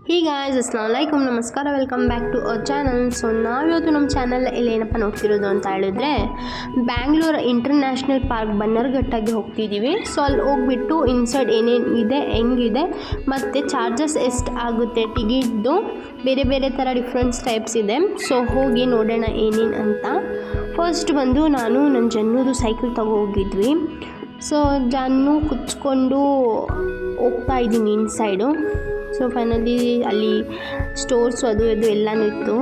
Hey guys, ಅಸ್ಸಲಾಮು ಅಲೈಕುಮ್, ನಮಸ್ಕಾರ, welcome back to our channel. So ನಾವಿವತ್ತು ನಮ್ಮ ಚಾನಲಲ್ಲಿ ಏನಪ್ಪ ನೋಡ್ತಿರೋದು ಅಂತ ಹೇಳಿದ್ರೆ, ಬ್ಯಾಂಗ್ಳೂರು ಇಂಟರ್ನ್ಯಾಷನಲ್ ಪಾರ್ಕ್ ಬನ್ನರ್ಘಟ್ಟಾಗಿ ಹೋಗ್ತಿದ್ದೀವಿ. ಸೊ ಅಲ್ಲಿ ಹೋಗ್ಬಿಟ್ಟು ಇನ್ಸೈಡ್ ಏನೇನು ಇದೆ, ಹೆಂಗಿದೆ, ಮತ್ತು ಚಾರ್ಜಸ್ ಎಷ್ಟು ಆಗುತ್ತೆ ಟಿಕೆಟ್ದು, ಬೇರೆ ಬೇರೆ ಥರ ಡಿಫ್ರೆಂಟ್ಸ್ ಟೈಪ್ಸ್ ಇದೆ. ಸೊ ಹೋಗಿ ನೋಡೋಣ ಏನೇನು ಅಂತ. ಫಸ್ಟ್ ಬಂದು ನಾನು ನನ್ನ ಜನ್ನೂದು ಸೈಕಲ್ ಹೋಗಿದ್ವಿ. ಸೊ ಜನ್ನು ಕುಚ್ಕೊಂಡು ಹೋಗ್ತಾ ಇದ್ದೀನಿ ಇನ್ಸೈಡು. ಸೊ ಫೈನಲಿ ಅಲ್ಲಿ ಸ್ಟೋರ್ಸು ಅದು ಇದು ಎಲ್ಲನೂ ಇತ್ತು.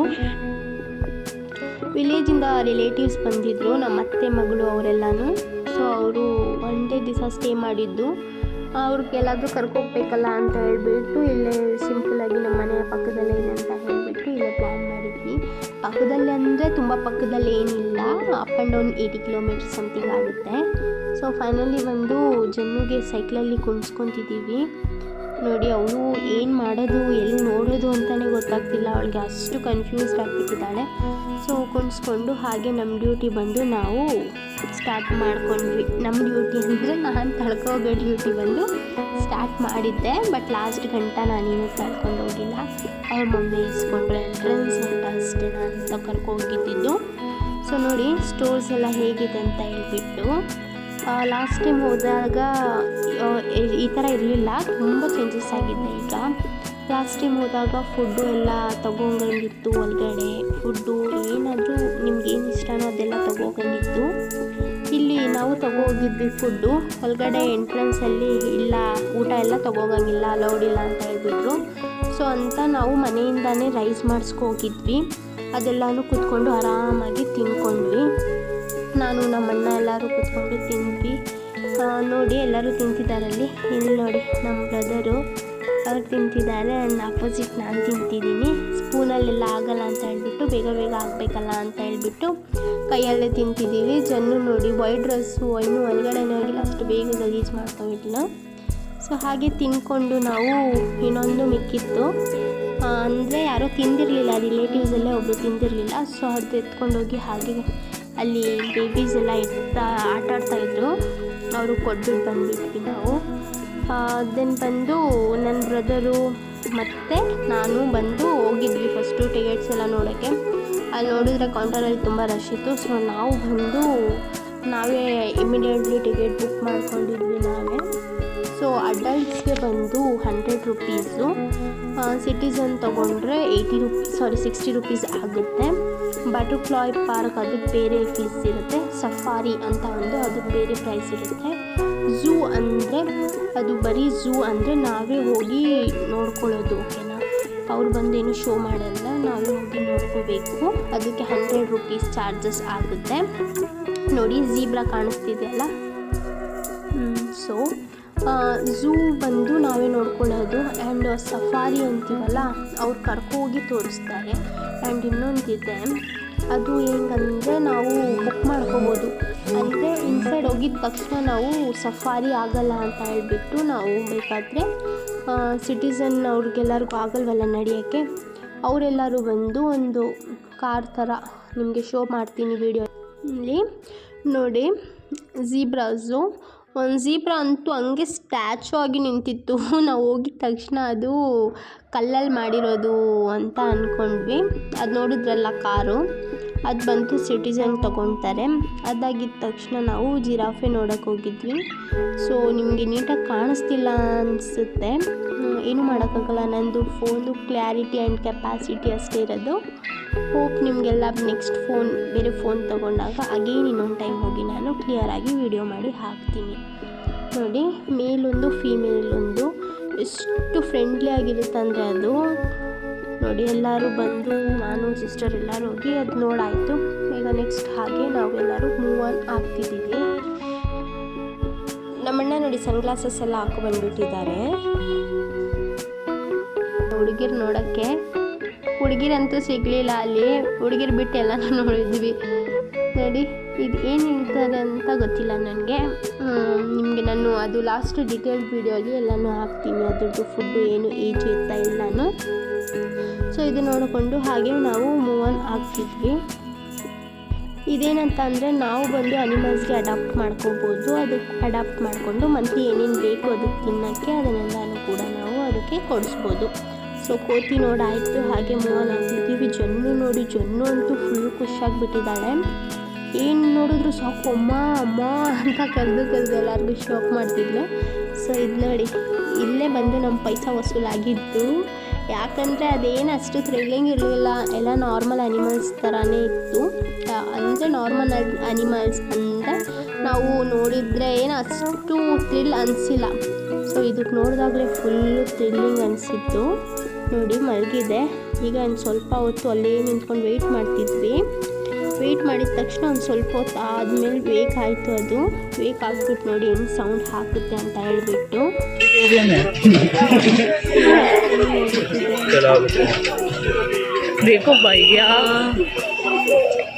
ವಿಲೇಜಿಂದ ರಿಲೇಟಿವ್ಸ್ ಬಂದಿದ್ದರು, ನಮ್ಮ ಅತ್ತೆ ಮಗಳು ಅವರೆಲ್ಲನೂ. ಸೊ ಅವರು ಒನ್ ಡೇ ದಿವಸ ಸ್ಟೇ ಮಾಡಿದ್ದು. ಅವ್ರಿಗೆಲ್ಲಾದರೂ ಕರ್ಕೋಗ್ಬೇಕಲ್ಲ ಅಂತ ಹೇಳಿಬಿಟ್ಟು ಇಲ್ಲೇ ಸಿಂಪಲಾಗಿ ನಮ್ಮ ಮನೆಯ ಪಕ್ಕದಲ್ಲೇ ಇದೆ ಅಂತ ಹೇಳಿಬಿಟ್ಟು ಇಲ್ಲೇ ಪ್ಲ್ಯಾನ್ ಮಾಡಿದ್ವಿ. ಪಕ್ಕದಲ್ಲಿ ಅಂದರೆ ತುಂಬ ಪಕ್ಕದಲ್ಲಿ ಏನಿಲ್ಲ, up and down 80 kilometre something ಆಗುತ್ತೆ. ಸೊ ಫೈನಲಿ ಒಂದು ಜನ್ನುಗೆ ಸೈಕಲಲ್ಲಿ ಕುಣಿಸ್ಕೊತಿದ್ದೀವಿ. ನೋಡಿ, ಅವಳು ಏನು ಮಾಡೋದು, ಎಲ್ಲಿ ನೋಡೋದು ಅಂತಲೇ ಗೊತ್ತಾಗ್ತಿಲ್ಲ, ಅವಳಿಗೆ ಅಷ್ಟು ಕನ್ಫ್ಯೂಸ್ಡ್ ಆಗಿಬಿಟ್ಟಿದ್ದಾಳೆ. ಸೊ ಕುಣಿಸ್ಕೊಂಡು ಹಾಗೆ ನಮ್ಮ ಡ್ಯೂಟಿ ಬಂದು ನಾವು ಸ್ಟಾರ್ಟ್ ಮಾಡ್ಕೊಂಡ್ವಿ. ನಮ್ಮ ಡ್ಯೂಟಿ ಅಂದರೆ ನಾನು ತಳ್ಕೋಗೋ ಡ್ಯೂಟಿ ಬಂದು ಸ್ಟಾರ್ಟ್ ಮಾಡಿದ್ದೆ. ಬಟ್ ಲಾಸ್ಟ್ ಗಂಟ ನಾನೇನು ತಳ್ಕೊಂಡು ಹೋಗಿಲ್ಲ, ಅವ್ರ ಮಮ್ಮಿ ಇಸ್ಕೊಂಡ್ರೆ ಎಂಟ್ರೆನ್ಸ್ ಅಂತ ಅಷ್ಟೇ ನಾನು ಕರ್ಕೋಗಿದ್ದು. ಸೊ ನೋಡಿ ಸ್ಟೋರ್ಸ್ ಎಲ್ಲ ಹೇಗಿದೆ ಅಂತ ಹೇಳ್ಬಿಟ್ಟು. ಲಾಸ್ಟ್ ಟೈಮ್ ಹೋದಾಗ ಈ ಥರ ಇರಲಿಲ್ಲ, ತುಂಬ ಚೇಂಜಸ್ ಆಗಿದೆ ಈಗ. ಲಾಸ್ಟ್ ಟೈಮ್ ಹೋದಾಗ ಫುಡ್ಡು ಎಲ್ಲ ತೊಗೊಂಡಂಗಿತ್ತು, ಒಳಗಡೆ ಫುಡ್ಡು ಏನಾದರೂ ನಿಮ್ಗೇನು ಇಷ್ಟನೋ ಅದೆಲ್ಲ ತೊಗೋಗಂಗಿತ್ತು. ಇಲ್ಲಿ ನಾವು ತೊಗೋಗಿದ್ವಿ ಫುಡ್ಡು, ಒಳಗಡೆ ಎಂಟ್ರೆನ್ಸಲ್ಲಿ ಇಲ್ಲ, ಊಟ ಎಲ್ಲ ತೊಗೋಗಂಗಿಲ್ಲ, ಅಲೌಡ್ ಇಲ್ಲ ಅಂತ ಹೇಳ್ಬಿಟ್ರು. ಸೊ ಅಂತ ನಾವು ಮನೆಯಿಂದನೇ ರೈಸ್ ಮಾಡಿಸ್ಕೋಗಿದ್ವಿ. ಅದೆಲ್ಲನೂ ಕೂತ್ಕೊಂಡು ಆರಾಮಾಗಿ ತಿನ್ಕೊಂಡ್ವಿ. ನಾನು ನಮ್ಮಣ್ಣ ಎಲ್ಲರೂ ಕೂತ್ಕೊಂಡು ತಿಂದ್ವಿ. ನೋಡಿ ಎಲ್ಲರೂ ತಿಂತಿದ್ದಾರಲ್ಲಿ. ಇಲ್ಲಿ ನೋಡಿ ನಮ್ಮ ಬ್ರದರು ಅವ್ರು ತಿಂತಿದ್ದಾರೆ, ಆ್ಯಂಡ್ ಆಪೋಸಿಟ್ ನಾನು ತಿಂತಿದ್ದೀನಿ. ಸ್ಪೂನಲ್ಲೆಲ್ಲ ಆಗಲ್ಲ ಅಂತ ಹೇಳ್ಬಿಟ್ಟು, ಬೇಗ ಬೇಗ ಆಗಬೇಕಲ್ಲ ಅಂತ ಹೇಳ್ಬಿಟ್ಟು ಕೈಯಲ್ಲೇ ತಿಂತಿದ್ದೀವಿ. ಜನ್ನು ನೋಡಿ ವೈಟ್ ಡ್ರೆಸ್ಸು ಇನ್ನೂ ಒಳಗಡೆನೇ ಹೋಗಿಲ್ಲ, ಅಷ್ಟು ಬೇಗ ಗಲೀಜು ಮಾಡ್ಕೊಂಡಿಲ್ಲ. ಸೊ ಹಾಗೆ ತಿಂದ್ಕೊಂಡು ನಾವು ಇನ್ನೊಂದು ಮಿಕ್ಕಿತ್ತು, ಅಂದರೆ ಯಾರೋ ತಿಂದಿರಲಿಲ್ಲ, ರಿಲೇಟಿವ್ಸಲ್ಲೇ ಒಬ್ಬರು ತಿಂದಿರಲಿಲ್ಲ. ಸೊ ಅದು ಎತ್ಕೊಂಡೋಗಿ ಹಾಗೆ ಅಲ್ಲಿ ಬೇಬೀಸ್ ಎಲ್ಲ ಆಟಾಡ್ತಾಯಿದ್ರು, ಅವರು ಕೊಟ್ಬಿಟ್ಟು ಬಂದುಬಿಟ್ವಿ ನಾವು. ದೆನ್ ಬಂದು ನನ್ನ ಬ್ರದರು ಮತ್ತು ನಾನು ಬಂದು ಹೋಗಿದ್ವಿ ಫಸ್ಟು ಟಿಕೆಟ್ಸ್ ಎಲ್ಲ ನೋಡೋಕ್ಕೆ. ಅಲ್ಲಿ ನೋಡಿದ್ರೆ ಕೌಂಟರಲ್ಲಿ ತುಂಬ ರಶ್ ಇತ್ತು. ಸೊ ನಾವು ಬಂದು ನಾವೇ ಇಮಿಡಿಯೇಟ್ಲಿ ಟಿಕೆಟ್ ಬುಕ್ ಮಾಡ್ಕೊಂಡಿದ್ವಿ ನಾವೇ. ಸೊ ಅಡಲ್ಟ್ಸ್ಗೆ ಬಂದು 100 ರುಪೀಸು, ಸಿಟಿಸನ್ ತೊಗೊಂಡ್ರೆ 60 ರುಪೀಸ್ ಆಗುತ್ತೆ. ಬಟರ್ಫ್ಲೈ ಪಾರ್ಕ್ ಅದಕ್ಕೆ ಬೇರೆ ಫೀಸ್ ಇರುತ್ತೆ. ಸಫಾರಿ ಅಂತ ಒಂದು ಅದಕ್ಕೆ ಬೇರೆ ಪ್ರೈಸ್ ಇರುತ್ತೆ. ಝೂ ಅಂದರೆ ಅದು ಬರೀ ಝೂ ಅಂದರೆ ನಾವೇ ಹೋಗಿ ನೋಡ್ಕೊಳ್ಳೋದು, ಓಕೆನಾ. ಅವ್ರು ಬಂದು ಏನು ಶೋ ಮಾಡಲ್ಲ, ನಾವೇ ಹೋಗಿ ನೋಡ್ಕೋಬೇಕು. ಅದಕ್ಕೆ 100 ರುಪೀಸ್ ಚಾರ್ಜಸ್ ಆಗುತ್ತೆ. ನೋಡಿ ಝೀಬ್ರಾ ಕಾಣಿಸ್ತಿದೆಯಲ್ಲ. ಸೊ ಝೂ ಬಂದು ನಾವೇ ನೋಡ್ಕೊಳ್ಳೋದು. ಆ್ಯಂಡ್ ಸಫಾರಿ ಅಂತೀವಲ್ಲ, ಅವ್ರು ಕರ್ಕೋಗಿ ತೋರಿಸ್ತಾರೆ. ಆ್ಯಂಡ್ ಇನ್ನೊಂದಿದೆ, ಅದು ಹೆಂಗಂದರೆ ನಾವು ಬುಕ್ ಮಾಡ್ಕೋಬೋದು. ಅಂದರೆ ಇನ್ಸೈಡ್ ಹೋಗಿದ ತಕ್ಷಣ ನಾವು ಸಫಾರಿ ಆಗಲ್ಲ ಅಂತ ಹೇಳಿಬಿಟ್ಟು ನಾವು ಬೇಕಾದರೆ ಸಿಟಿಸನ್ ಅವ್ರಿಗೆಲ್ಲರಿಗೂ ಆಗಲ್ವಲ್ಲ ನಡೆಯೋಕ್ಕೆ, ಅವರೆಲ್ಲರೂ ಬಂದು ಒಂದು ಕಾರ್ ಥರ ನಿಮಗೆ ಶೋ ಮಾಡ್ತೀನಿ ವಿಡಿಯೋಲಿ ನೋಡಿ. ಝೀಬ್ರಾಸು, ಒಂದು ಝೀಬ್ರಾ ಅಂತೂ ಹಂಗೆ ಸ್ಟ್ಯಾಚು ಆಗಿ ನಿಂತಿತ್ತು. ನಾವು ಹೋಗಿದ ತಕ್ಷಣ ಅದು ಕಲ್ಲಲ್ಲಿ ಮಾಡಿರೋದು ಅಂತ ಅಂದ್ಕೊಂಡ್ವಿ. ಅದು ನೋಡಿದ್ರಲ್ಲ ಕಾರು, ಅದು ಬಂತು ಸಿಟಿಸನ್ ತೊಗೊಳ್ತಾರೆ. ಅದಾಗಿದ್ದ ತಕ್ಷಣ ನಾವು ಜಿರಾಫೆ ನೋಡೋಕ್ಕೆ ಹೋಗಿದ್ವಿ. ಸೊ ನಿಮಗೆ ನೀಟಾಗಿ ಕಾಣಿಸ್ತಿಲ್ಲ ಅನಿಸುತ್ತೆ, ಏನೂ ಮಾಡೋಕ್ಕಾಗಲ್ಲ, ನಂದು ಫೋನು ಕ್ಲ್ಯಾರಿಟಿ ಆ್ಯಂಡ್ ಕೆಪಾಸಿಟಿ ಅಷ್ಟೇ ಇರೋದು. ಹೋಪ್ ನಿಮಗೆಲ್ಲ ನೆಕ್ಸ್ಟ್ ಬೇರೆ ಫೋನ್ ತೊಗೊಂಡಾಗ ಅಗೇನ್ ಇನ್ನೊಂದು ಟೈಮ್ ಹೋಗಿ ನಾನು ಕ್ಲಿಯರಾಗಿ ವಿಡಿಯೋ ಮಾಡಿ ಹಾಕ್ತೀನಿ. ನೋಡಿ ಮೇಲೊಂದು ಫೀಮೇಲೊಂದು ಎಷ್ಟು ಫ್ರೆಂಡ್ಲಿ ಆಗಿರುತ್ತಂದರೆ ಅದು ನೋಡಿ. ಎಲ್ಲರೂ ಬಂದು ನಾನು ಸಿಸ್ಟರ್ ಎಲ್ಲರೂ ಹೋಗಿ ಅದು ನೋಡಾಯಿತು. ಈಗ ನೆಕ್ಸ್ಟ್ ಹಾಗೆ ನಾವೆಲ್ಲರೂ ಮೂವ್ ಆನ್ ಆಗ್ತಿದ್ದೀವಿ. ನಮ್ಮಣ್ಣ ನೋಡಿ ಸನ್ಗ್ಲಾಸಸ್ ಎಲ್ಲ ಹಾಕೊಂಡ್ಬಂದ್ಬಿಟ್ಟಿದ್ದಾರೆ ಹುಡುಗಿರು ನೋಡೋಕ್ಕೆ. ಹುಡುಗಿರಂತೂ ಸಿಗಲಿಲ್ಲ ಅಲ್ಲಿ, ಹುಡುಗಿರು ಬಿಟ್ಟು ಎಲ್ಲನೂ ನೋಡಿದ್ವಿ. ನೋಡಿ ಇದು ಏನು ಹೇಳ್ತಾರೆ ಅಂತ ಗೊತ್ತಿಲ್ಲ ನನಗೆ. ನಿಮಗೆ ನಾನು ಅದು ಲಾಸ್ಟ್ ಡೀಟೇಲ್ಡ್ ವೀಡಿಯೋಲಿ ಎಲ್ಲನೂ ಹಾಕ್ತೀನಿ, ಅದ್ರದ್ದು ಫುಡ್ಡು ಏನು ಏಜ್ ಇರ್ತಾ ಎಲ್ಲನೂ. ಸೊ ಇದು ನೋಡಿಕೊಂಡು ಹಾಗೆ ನಾವು ಮೂವ್ ಆನ್ ಆಗ್ತಿದ್ವಿ. ಇದೇನಂತ ಅಂದರೆ ನಾವು ಬಂದು ಅನಿಮಲ್ಸ್ಗೆ ಅಡಾಪ್ಟ್ ಮಾಡ್ಕೋಬೋದು. ಅದಕ್ಕೆ ಅಡಾಪ್ಟ್ ಮಾಡಿಕೊಂಡು ಮಂತ್ಲಿ ಏನೇನು ಬೇಕು ಅದಕ್ಕೆ ತಿನ್ನೋಕ್ಕೆ ಅದನ್ನೆಲ್ಲನೂ ಕೂಡ ನಾವು ಅದಕ್ಕೆ ಕೊಡಿಸ್ಬೋದು. ಸೊ ಕೋತಿ ನೋಡಾಯಿತು, ಹಾಗೆ ಮೂವ್ ಆನ್ ಆಗ್ತಿದ್ದೀವಿ. ಜನ್ನು ನೋಡಿ, ಜನ್ನು ಅಂತೂ ಫುಲ್ ಖುಷಿಯಾಗಿಬಿಟ್ಟಿದ್ದಾಳೆ. ಏನು ನೋಡಿದ್ರು ಸಾಕು ಅಮ್ಮ ಅಮ್ಮ ಅಂತ ಕರೆದು ಎಲ್ಲರಿಗೂ ಶಾಕ್ ಮಾಡ್ತಿದ್ಲು. ಸೊ ಇದು ನೋಡಿ, ಇಲ್ಲೇ ಬಂದು ನಮ್ಮ ಪೈಸಾ ವಸೂಲಾಗಿದ್ದು. ಯಾಕಂದರೆ ಅದೇನು ಅಷ್ಟು ಥ್ರಿಲ್ಲಿಂಗ್ ಇರಲಿಲ್ಲ, ಎಲ್ಲ ನಾರ್ಮಲ್ ಅನಿಮಲ್ಸ್ ಥರನೇ ಇತ್ತು. ಅಂದರೆ ನಾರ್ಮಲ್ ಅನಿಮಲ್ಸ್ ಅಂದರೆ ನಾವು ನೋಡಿದರೆ ಏನು ಅಷ್ಟು ಥ್ರಿಲ್ ಅನಿಸಿಲ್ಲ. ಸೊ ಇದಕ್ಕೆ ನೋಡಿದಾಗಲೇ ಫುಲ್ಲು ಥ್ರಿಲ್ಲಿಂಗ್ ಅನಿಸಿತ್ತು. ನೋಡಿ ಮಲಗಿದೆ. ಈಗ ಒಂದು ಸ್ವಲ್ಪ ಹೊತ್ತು ಅಲ್ಲೇ ನಿಂತ್ಕೊಂಡು ವೆಯ್ಟ್ ಮಾಡ್ತಿದ್ವಿ. ವೆಯ್ಟ್ ಮಾಡಿದ ತಕ್ಷಣ ಒಂದು ಸ್ವಲ್ಪ ಹೊತ್ತು ಆದಮೇಲೆ ವೇಕ್ ಆಯಿತು. ಅದು ವೇಕ್ ಆಗಿಬಿಟ್ಟು ನೋಡಿ ಹೆಂಗೆ ಸೌಂಡ್ ಹಾಕುತ್ತೆ ಅಂತ ಹೇಳ್ಬಿಟ್ಟು देखो भैया,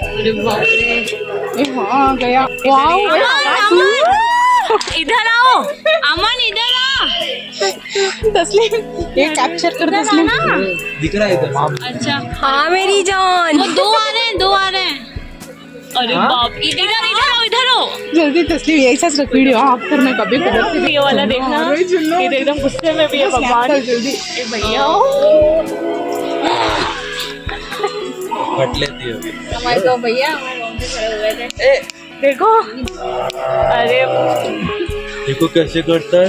अरे बाप रे, हाँ गया। इधर आओ अमन, इधर आ। तस्लीम ये कैप्चर कर तस्लीम, दिख रहा है इधर। अच्छा हाँ मेरी जान, वो दो आ रहे हैं। अरे बाप, इधर आओ जल्दी तस्लीम यही सच रख वीडियो ऑफ करना कभी कभी। ये वाला देखना, ये एकदम गुस्से में भी है भगवान। जल्दी भैया फट लेती है हमारे तो भैया खड़े हुए थे। देखो, अरे देखो कैसे करता है,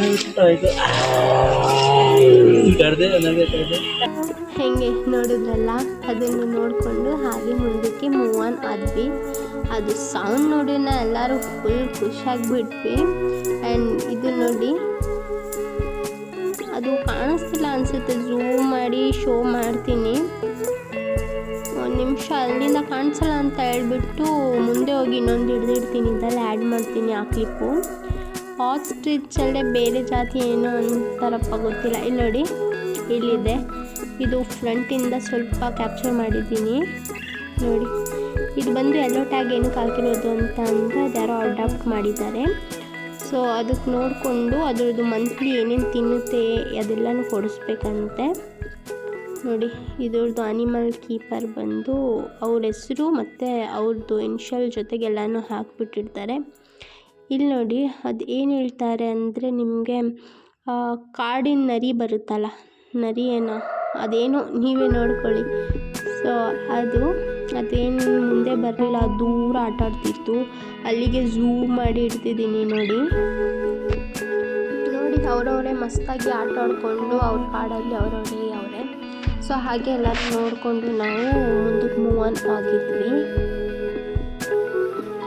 कर दे ಹೆಂಗೆ ನೋಡಿದ್ರಲ್ಲ, ಅದನ್ನು ನೋಡಿಕೊಂಡು ಹಾಗೆ ಮುಂದಕ್ಕೆ ಮೂವ್ ಆನ್ ಆದ್ವಿ. ಅದು ಸೌಂಡ್ ನೋಡಿ ಎಲ್ಲರೂ ಫುಲ್ ಖುಷಿಯಾಗಿಬಿಟ್ವಿ. ಆ್ಯಂಡ್ ಇದು ನೋಡಿ, ಅದು ಕಾಣಿಸ್ತಿಲ್ಲ ಅನಿಸುತ್ತೆ, ಝೂಮ್ ಮಾಡಿ ಶೋ ಮಾಡ್ತೀನಿ. ಒಂದು ನಿಮಿಷ ಅಲ್ಲಿಂದ ಕಾಣಿಸಲ್ಲ ಅಂತ ಹೇಳ್ಬಿಟ್ಟು ಮುಂದೆ ಹೋಗಿ ಇನ್ನೊಂದು ಹಿಡ್ದಿಡ್ತೀನಿ, ಇದೆಲ್ಲ ಆ್ಯಡ್ ಮಾಡ್ತೀನಿ ಆ ಕ್ಲಿಪ್ಪು. ಆಸ್ಟ್ರಿಚಲ್ಲೇ ಬೇರೆ ಜಾತಿ ಏನೋ ಅಂತಾರಪ್ಪ, ಗೊತ್ತಿಲ್ಲ. ಇಲ್ಲಿ ನೋಡಿ, ಇಲ್ಲಿದೆ. ಇದು ಫ್ರಂಟಿಂದ ಸ್ವಲ್ಪ ಕ್ಯಾಪ್ಚರ್ ಮಾಡಿದ್ದೀನಿ ನೋಡಿ. ಇದು ಬಂದು ಎಲ್ಲೋ ಟ್ಯಾಗ್ ಏನಕ್ಕೆ ಹಾಕಿರೋದು ಅಂತ ಅಂದರೆ ಅದ್ಯಾರೋ ಅಡಾಪ್ಟ್ ಮಾಡಿದ್ದಾರೆ. ಸೊ ಅದಕ್ಕೆ ನೋಡಿಕೊಂಡು ಅದರದ್ದು ಮಂತ್ಲಿ ಏನೇನು ತಿನ್ನುತ್ತೆ ಅದೆಲ್ಲನೂ ಕೊಡಿಸ್ಬೇಕಂತೆ ನೋಡಿ. ಇದ್ರದ್ದು ಅನಿಮಲ್ ಕೀಪರ್ ಬಂದು ಅವ್ರ ಹೆಸರು ಮತ್ತು ಅವ್ರದ್ದು ಇನ್ಷಿಯಲ್ ಜೊತೆಗೆಲ್ಲನೂ ಹಾಕಿಬಿಟ್ಟಿರ್ತಾರೆ. ಇಲ್ಲಿ ನೋಡಿ, ಅದು ಏನು ಹೇಳ್ತಾರೆ ಅಂದರೆ, ನಿಮಗೆ ಕಾಡಿನ ನರಿ ಬರುತ್ತಲ್ಲ, ನರಿ ಏನೋ ಅದೇನೋ ನೀವೇ ನೋಡ್ಕೊಳ್ಳಿ. ಸೊ ಅದೇನು ಮುಂದೆ ಬರಲಿಲ್ಲ, ದೂರ ಆಟ ಆಡ್ತಿತ್ತು. ಅಲ್ಲಿಗೆ ಝೂಮ್ ಮಾಡಿ ಇಡ್ತಿದ್ದೀನಿ ನೋಡಿ. ಅವರವರೇ ಮಸ್ತಾಗಿ ಆಟ ಆಡಿಕೊಂಡು ಅವ್ರ ಕಾಡಲ್ಲಿ ಅವರೇ. ಸೊ ಹಾಗೆ ಎಲ್ಲರೂ ನೋಡಿಕೊಂಡು ನಾವು ಮುಂದಕ್ಕೆ ಮೂವ್ ಆನ್ ಆಗಿದ್ವಿ.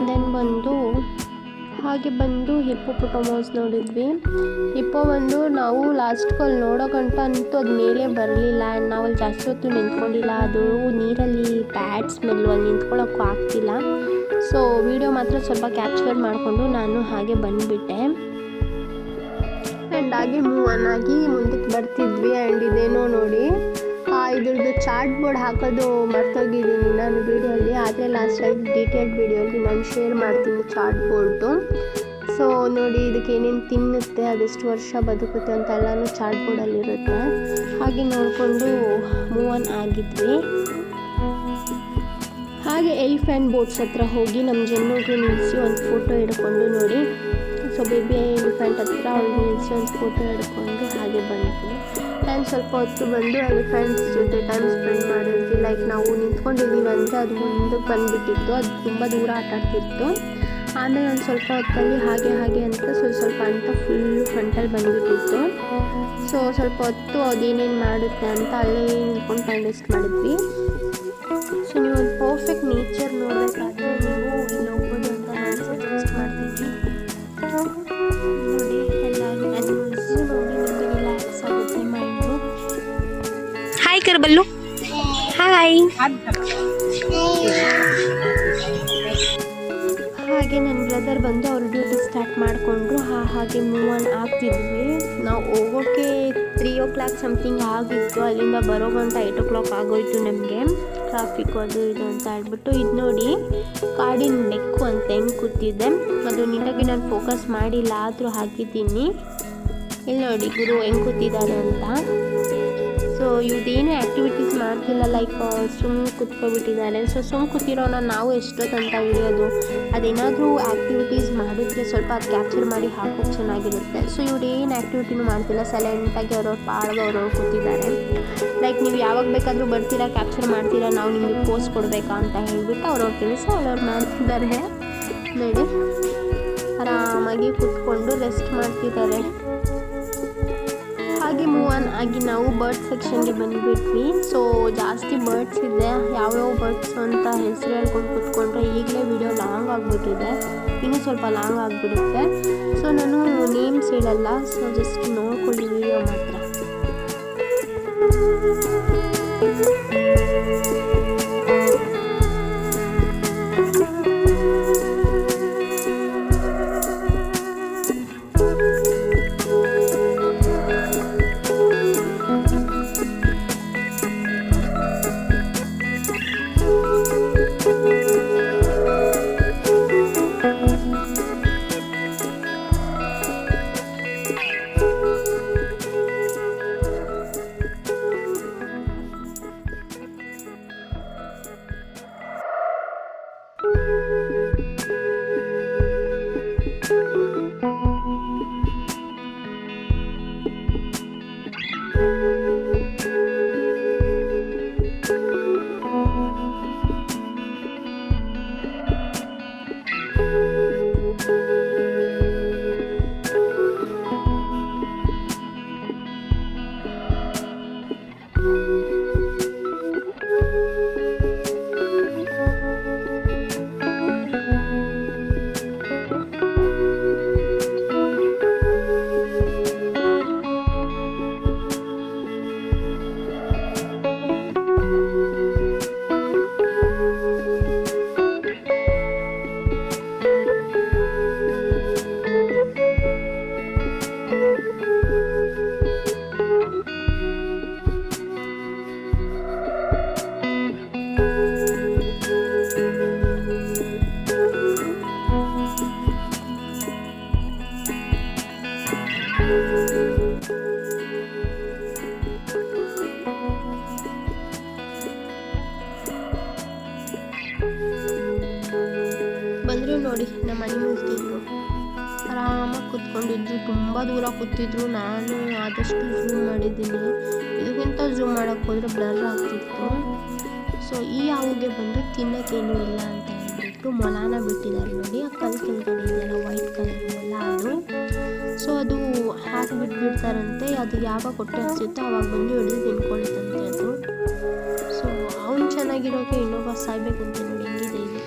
ದೆನ್ ಬಂದು ಹಿಪ್ಪೋಪೊಟಮಸ್ ನೋಡಿದ್ವಿ. ಹಿಪ್ಪೋ ಬಂದು ನಾವು ಲಾಸ್ಟ್ಗಲ್ಲಿ ನೋಡೋ ಗಂಟ ಅಂತೂ ಅದು ಮೇಲೆ ಬರಲಿಲ್ಲ. ಆ್ಯಂಡ್ ನಾವು ಅಲ್ಲಿ ಜಾಸ್ತಿ ಹೊತ್ತು ನಿಂತ್ಕೊಂಡಿಲ್ಲ, ಅದು ನೀರಲ್ಲಿ ಬ್ಯಾಡ್ ಸ್ಮೆಲ್ಲು, ಅಲ್ಲಿ ನಿಂತ್ಕೊಳ್ಳೋಕ್ಕೂ ಆಗ್ತಿಲ್ಲ. ಸೊ ವಿಡಿಯೋ ಮಾತ್ರ ಸ್ವಲ್ಪ ಕ್ಯಾಪ್ಚರ್ ಮಾಡಿಕೊಂಡು ನಾನು ಹಾಗೆ ಬಂದುಬಿಟ್ಟೆ. ಆ್ಯಂಡ್ ಹಾಗೆ ಮೂವ್ ಆನ್ ಆಗಿ ಮುಂದಕ್ಕೆ ಬರ್ತಿದ್ವಿ. ಆ್ಯಂಡ್ ಇದೇನೋ ನೋಡಿ, ಇದ್ರದ್ದು ಚಾರ್ಟ್ ಬೋರ್ಡ್ ಹಾಕೋದು ಮರ್ತೋಗಿದ್ದೀನಿ ನಾನು ವೀಡಿಯೋಲ್ಲಿ, ಆದರೆ ಲಾಸ್ಟಾಗಿ ಡೀಟೇಲ್ಡ್ ವೀಡಿಯೋಲ್ಲಿ ನಾನು ಶೇರ್ ಮಾಡ್ತೀನಿ ಚಾರ್ಟ್ ಬೋರ್ಡು. ಸೊ ನೋಡಿ, ಇದಕ್ಕೆ ಏನೇನು ತಿನ್ನುತ್ತೆ, ಅದೆಷ್ಟು ವರ್ಷ ಬದುಕುತ್ತೆ ಅಂತ ಎಲ್ಲನೂ ಚಾರ್ಟ್ ಬೋರ್ಡಲ್ಲಿರುತ್ತೆ. ಹಾಗೆ ನೋಡಿಕೊಂಡು ಮೂವ್ ಆನ್ ಆಗಿದ್ವಿ. ಹಾಗೆ ಎಲಿಫೆಂಟ್ ಬೋಟ್ಸ್ ಹತ್ರ ಹೋಗಿ ನಮ್ಮ ಜನ್ನಿಗೆ ನಿಲ್ಲಿಸಿ ಒಂದು ಫೋಟೋ ಹಿಡ್ಕೊಂಡು ನೋಡಿ. ಸೊ ಬೇಬಿ ಎಲಿಫೆಂಟ್ ಹತ್ರ ಅವ್ರು ನಿಲ್ಲಿಸಿ ಒಂದು ಫೋಟೋ ಹಿಡ್ಕೊಂಡು ಹಾಗೆ ಬಂದ್ವಿ. ನಾನು ಸ್ವಲ್ಪ ಹೊತ್ತು ಬಂದು ಎಲಿಫೆಂಟ್ಸ್ ಜೊತೆ ಟೈಮ್ ಸ್ಪೆಂಡ್ ಮಾಡಿದ್ವಿ. ಲೈಕ್ ನಾವು ನಿಂತ್ಕೊಂಡಿದ್ದೀವಿ ಅಂದರೆ ಅದು ಮುಂದಕ್ಕೆ ಬಂದುಬಿಟ್ಟಿತ್ತು, ಅದು ತುಂಬ ದೂರ ಆಟ ಆಡ್ತಿತ್ತು. ಆಮೇಲೆ ಒಂದು ಸ್ವಲ್ಪ ಹೊತ್ತಲ್ಲಿ ಹಾಗೆ ಅಂತ ಸ್ವಲ್ಪ ಅಂತ ಫುಲ್ಲು ಫ್ರಂಟಲ್ಲಿ ಬಂದುಬಿಟ್ಟಿತ್ತು. ಸೊ ಸ್ವಲ್ಪ ಹೊತ್ತು ಅದೇನೇನು ಮಾಡುತ್ತೆ ಅಂತ ಅಲ್ಲೇ ನಿಂತ್ಕೊಂಡು ಟೈಮ್ ವೇಸ್ಟ್ ಮಾಡಿದ್ವಿ. ಸೊ ನೀವು ಒಂದು ಪರ್ಫೆಕ್ಟ್ ನೇಚರ್ ನೋಡಬೇಕಾದ್ರೆ ನೀವು ಇಲ್ಲಿ ಹೋಗ್ಬೋದು ಅಂತ ನಾನು ಸಜೆಸ್ಟ್ ಮಾಡ್ತೀನಿ. ನೋಡಿ, ಎಲ್ಲರೂ ಅನಿಮಲ್ಸು ನೋಡಿ, ನಿಮಗೆ ರಿಲ್ಯಾಕ್ಸ್ ಆಗುತ್ತೆ ಮೈಂಡು. Hi ಕರ್ಬಲ್ಲು, hi. ಹಾಗೆ ನನ್ನ ಬ್ರದರ್ ಬಂದು ಅವ್ರ ಡ್ಯೂಟಿ ಸ್ಟಾರ್ಟ್ ಮಾಡಿಕೊಂಡ್ರು. ಹಾಗೆ ಮೂವ್ ಆನ್ ಆಗ್ತಿದ್ವಿ. ನಾವು ಹೋಗೋಕ್ಕೆ 3 o'clock ಸಮಥಿಂಗ್ ಆಗಿತ್ತು. ಅಲ್ಲಿಂದ ಬರೋ ಗಂಟ 8 o'clock ಆಗೋಯ್ತು ನಮಗೆ. ಟ್ರಾಫಿಕ್ ಅದು ಇದು ಅಂತ ಹೇಳ್ಬಿಟ್ಟು. ಇದು ನೋಡಿ, ಕಾಡಿನ ಬೆಕ್ಕು ಅಂತ ಹೆಂಗೆ ಕೂತಿದೆ, ಅದು ನೀಟಾಗಿ ನಾನು ಫೋಕಸ್ ಮಾಡಿಲ್ಲ, ಆದರೂ ಹಾಕಿದ್ದೀನಿ. ಇಲ್ಲಿ ನೋಡಿ ಗುರು ಹೆಂಗೆ ಕೂತಿದ್ದಾರೆ ಅಂತ. ಸೊ ಇವ್ದೇನು ಆ್ಯಕ್ಟಿವಿಟೀಸ್ ಮಾಡ್ತಿಲ್ಲ, ಲೈಕ್ ಸುಮ್ಮನೆ ಕೂತ್ಕೊಬಿಟ್ಟಿದ್ದಾರೆ. ಸೊ ಸುಮ್ಮನೆ ಕೂತಿರೋನ ನಾವು ಎಷ್ಟೊತ್ತಂತ ಹಿಡಿಯೋದು, ಅದೇನಾದರೂ ಆ್ಯಕ್ಟಿವಿಟೀಸ್ ಮಾಡಿದ್ರೆ ಸ್ವಲ್ಪ ಅದು ಕ್ಯಾಪ್ಚರ್ ಮಾಡಿ ಹಾಕೋಕ್ಕೆ ಚೆನ್ನಾಗಿರುತ್ತೆ. ಸೊ ಇವ್ರು ಏನು ಆ್ಯಕ್ಟಿವಿಟಿನೂ ಮಾಡ್ತಿಲ್ಲ, ಸೈಲೆಂಟಾಗಿ ಅವ್ರವ್ರ ಪಾಡ್ಗೆ ಅವ್ರವ್ರು ಕೂತಿದ್ದಾರೆ. ಲೈಕ್ ಯಾವಾಗ ಬೇಕಾದರೂ ಬರ್ತೀರಾ, ಕ್ಯಾಪ್ಚರ್ ಮಾಡ್ತೀರಾ, ನಾವು ನಿಮಗೆ ಪೋಸ್ಟ್ ಕೊಡಬೇಕಾ ಅಂತ ಹೇಳಿಬಿಟ್ಟು ಅವ್ರವ್ರ ಕೆಲಸ ಅವ್ರವ್ರು ಮಾಡ್ತಿದ್ದಾರೆ. ನೋಡಿ ಆರಾಮಾಗಿ ಕೂತ್ಕೊಂಡು ರೆಸ್ಟ್ ಮಾಡ್ತಿದ್ದಾರೆ. ಹಾಗೆ ಮೂವ್ ಆನ್ ಆಗಿ ನಾವು ಬರ್ಡ್ ಸೆಕ್ಷನ್ಗೆ ಬಂದುಬಿಟ್ವಿ. ಸೊ ಜಾಸ್ತಿ ಬರ್ಡ್ಸ್ ಇದೆ, ಯಾವ್ಯಾವ ಬರ್ಡ್ಸ್ ಅಂತ ಹೆಸರು ಹೇಳ್ಕೊಂಡು ಕೂತ್ಕೊಂಡ್ರೆ ಈಗಲೇ ವಿಡಿಯೋ ಲಾಂಗ್ ಆಗಿಬಿಟ್ಟಿದೆ, ಇನ್ನೂ ಸ್ವಲ್ಪ ಲಾಂಗ್ ಆಗಿಬಿಡುತ್ತೆ. ಸೊ ನಾನು ನೇಮ್ಸ್ ಹೇಳಲ್ಲ, ಸೊ ಜಸ್ಟ್ ನೋಡ್ಕೊಳ್ಳಿ ವಿಡಿಯೋ ಮಾತ್ರ. ಬಂದರು ನೋಡಿ ನಮ್ಮ ಅನಿಮಲ್ಸ್ ತಿಂಗಳು ಆರಾಮಾಗಿ ಕೂತ್ಕೊಂಡಿದ್ರು, ತುಂಬ ದೂರ ಕೂತಿದ್ರು. ನಾನು ಆದಷ್ಟು ಝೂಮ್ ಮಾಡಿದ್ದೀನಿ, ಇದಕ್ಕಿಂತ ಝೂಮ್ ಮಾಡೋಕ್ಕೆ ಹೋದರೆ ಬ್ಲರ್ ಆಗ್ತಿತ್ತು. ಸೊ ಈ ಹಾವಿಗೆ ಬಂದು ತಿನ್ನೋಕ್ಕೇನೂ ಇಲ್ಲ ಅಂತ ಹೇಳ್ಬಿಟ್ಟು ಮೊಲಾನ ಬಿಟ್ಟಿದ್ದಾರೆ ನೋಡಿ, ಆ ಕಲ್ ಕೆಳಗಡೆ ಇದೆಯಲ್ಲ ವೈಟ್ ಕಲರ್ ಮೊಲ ಅದು. ಸೊ ಅದು ಹಾಕಿಬಿಟ್ಬಿಡ್ತಾರಂತೆ, ಅದು ಯಾವಾಗ ಹೊಟ್ಟೆ ಹಸಿಯುತ್ತೋ ಆವಾಗ ಬಂದು ಹಿಡಿದು ತಿನ್ಕೊಳ್ತಂತೆ ಅದು. ಸೊ ಅವ್ನು ಚೆನ್ನಾಗಿರೋಕೆ ಇನ್ನೊಬ್ಬ ಸಾಯ್ಬೇಕಂತ ನೋಡಿ, ಹೆಂಗಿದೆ ಇದು.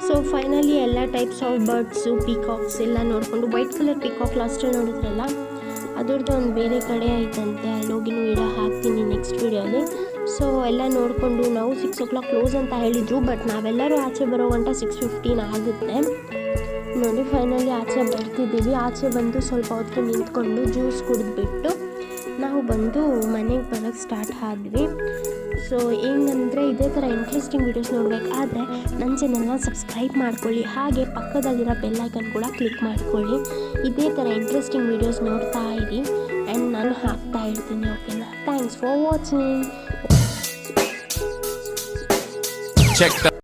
ಸೊ ಫೈನಲಿ ಎಲ್ಲ ಟೈಪ್ಸ್ ಆಫ್ ಬರ್ಡ್ಸು, ಪೀಕಾಕ್ಸ್ ಎಲ್ಲ ನೋಡಿಕೊಂಡು, ವೈಟ್ ಕಲರ್ ಪೀಕಾಕ್ ಲಾಸ್ಟಲ್ಲಿ ನೋಡಿದ್ರಲ್ಲ ಅದರದ್ದು ಒಂದು ಬೇರೆ ಕಡೆ ಆಯ್ತಂತೆ, ಅಲ್ಲೋಗಿನೂ ವಿಡಿಯೋ ಹಾಕ್ತೀನಿ ನೆಕ್ಸ್ಟ್ ವೀಡಿಯೋಲಿ. ಸೊ ಎಲ್ಲ ನೋಡಿಕೊಂಡು ನಾವು 6 o'clock ಕ್ಲೋಸ್ ಅಂತ ಹೇಳಿದರು, ಬಟ್ ನಾವೆಲ್ಲರೂ ಆಚೆ ಬರೋ ಗಂಟ 6:15 ಆಗುತ್ತೆ ನೋಡಿ. ಫೈನಲಿ ಆಚೆ ಬರ್ತಿದ್ದೀವಿ. ಆಚೆ ಬಂದು ಸ್ವಲ್ಪ ಹೊತ್ತು ನಿಂತ್ಕೊಂಡು ಜ್ಯೂಸ್ ಕುಡಿದ್ಬಿಟ್ಟು ನಾವು ಬಂದು ಮನೆಗೆ ಬರೋಕ್ಕೆ ಸ್ಟಾರ್ಟ್ ಆದ್ವಿ. ಸೊ ಹೆಂಗಂದರೆ ಇದೇ ಥರ ಇಂಟ್ರೆಸ್ಟಿಂಗ್ ವೀಡಿಯೋಸ್ ನೋಡಬೇಕಾದ್ರೆ ನನ್ನ ಚಾನಲ್ನ ಸಬ್ಸ್ಕ್ರೈಬ್ ಮಾಡ್ಕೊಳ್ಳಿ, ಹಾಗೆ ಪಕ್ಕದಲ್ಲಿರೋ ಬೆಲ್ ಐಕನ್ ಕೂಡ ಕ್ಲಿಕ್ ಮಾಡ್ಕೊಳ್ಳಿ. ಇದೇ ಥರ ಇಂಟ್ರೆಸ್ಟಿಂಗ್ ವೀಡಿಯೋಸ್ ನೋಡ್ತಾ ಇರಿ ಆ್ಯಂಡ್ ನಾನು ಹಾಕ್ತಾ ಇರ್ತೀನಿ. ಓಕೆನಾ? Thanks for watching.